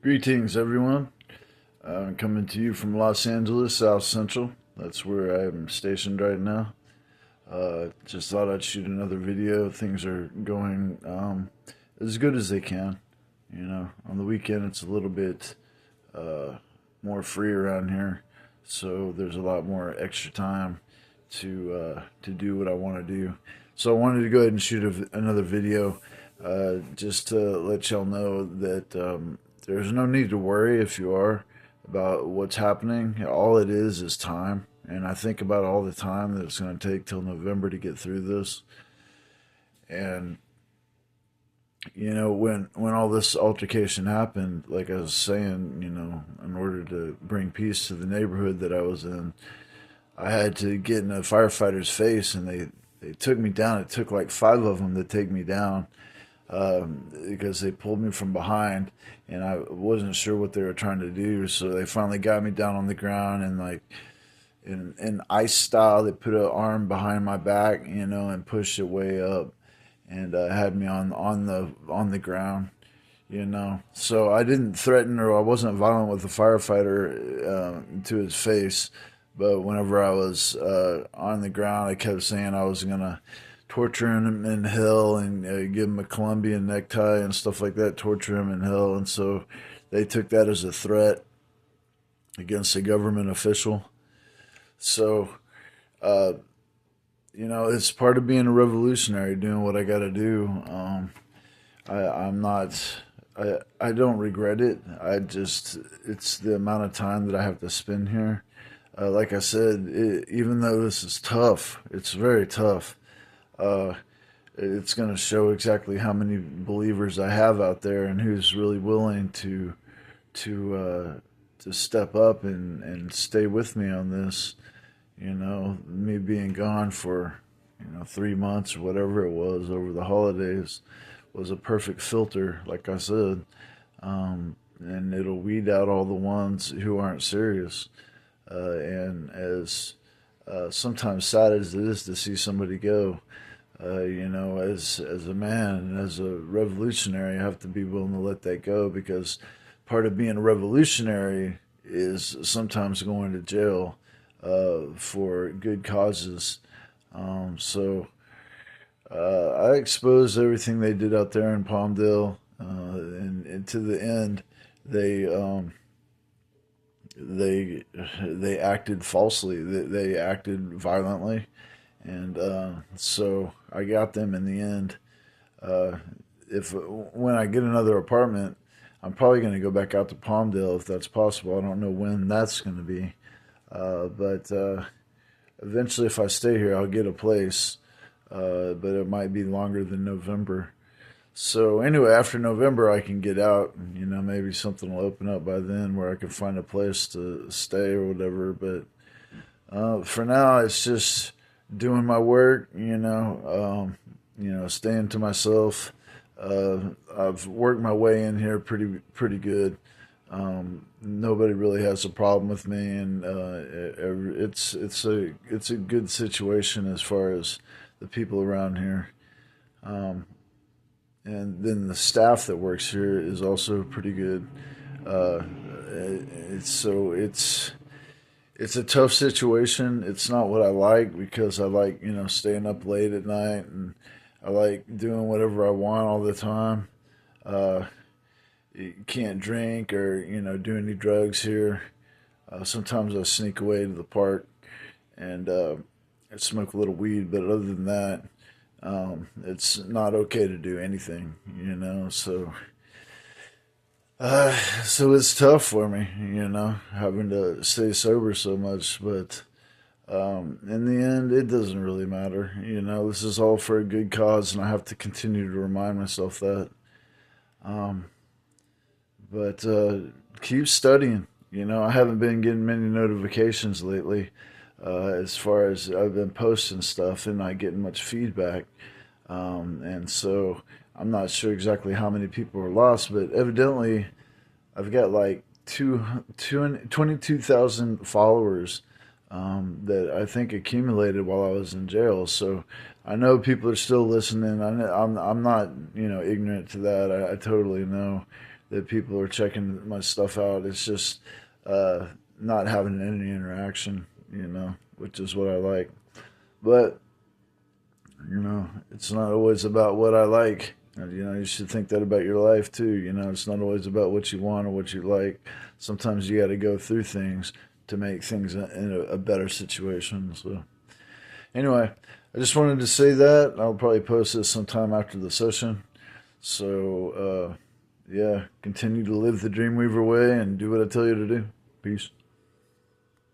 Greetings, everyone. I'm coming to you from Los Angeles, South Central. That's where I'm stationed right now. Just thought I'd shoot another video. Things are going as good as they can. On the weekend it's a little bit uh, more free around here, so there's a lot more extra time to do what I want to do. So I wanted to go ahead and shoot another video, just to let y'all know that there's no need to worry if you are about what's happening. All it is time, and I think about all the time that it's going to take till November to get through this. And when all this altercation happened, like I was saying, in order to bring peace to the neighborhood that I was in, I had to get in a firefighter's face, and they took me down. It took like five of them to take me down, because they pulled me from behind, and I wasn't sure what they were trying to do. So they finally got me down on the ground, and like in ice style, they put an arm behind my back, and pushed it way up, and had me on the ground. So I didn't threaten, or I wasn't violent with the firefighter to his face. But whenever I was on the ground, I kept saying I was gonna torture him in hell, and give him a Colombian necktie and stuff like that, torture him in hell. And so they took that as a threat against a government official. So, uh, it's part of being a revolutionary, doing what I got to do. I'm not. I don't regret it. It's the amount of time that I have to spend here. Like I said, even though this is tough, it's very tough. Uh, it's going to show exactly how many believers I have out there, and who's really willing to step up and stay with me on this. Me being gone for 3 months or whatever it was over the holidays was a perfect filter, like I said, and it'll weed out all the ones who aren't serious. And as sometimes sad as it is to see somebody go, as a man and as a revolutionary, I have to be willing to let that go, because part of being a revolutionary is sometimes going to jail for good causes. So I exposed everything they did out there in Palmdale, and to the end, they um, they they acted falsely. They acted violently, and so I got them in the end. Uh, if When I get another apartment, I'm probably going to go back out to Palmdale if that's possible. I don't know when that's going to be, but eventually, if I stay here, I'll get a place. But it might be longer than November. So anyway, after November, I can get out. And, maybe something will open up by then where I can find a place to stay or whatever. But for now, it's just doing my work. Staying to myself. I've worked my way in here pretty good. Nobody really has a problem with me, and it's a good situation as far as the people around here. Um, and then the staff that works here is also pretty good. Uh, it's a tough situation. It's not what I like, because I like staying up late at night, and I like doing whatever I want all the time. Uh, you can't drink or do any drugs here. Sometimes I sneak away to the park and I smoke a little weed, but other than that, it's not okay to do anything. So it's tough for me, having to stay sober so much. But in the end, it doesn't really matter. This is all for a good cause, and I have to continue to remind myself that. Um, but keep studying. I haven't been getting many notifications lately, as far as I've been posting stuff and not getting much feedback. And so I'm not sure exactly how many people are lost, but evidently I've got like 22,000 followers, that I think accumulated while I was in jail. So I know people are still listening. I'm not ignorant to that. I totally know that people are checking my stuff out. It's just not having any interaction, which is what I like. But it's not always about what I like. You should think that about your life too. It's not always about what you want or what you like. Sometimes you got to go through things to make things in a better situation. So, anyway, I just wanted to say that. I'll probably post this sometime after the session. So, yeah, continue to live the Dreamweaver way and do what I tell you to do. Peace.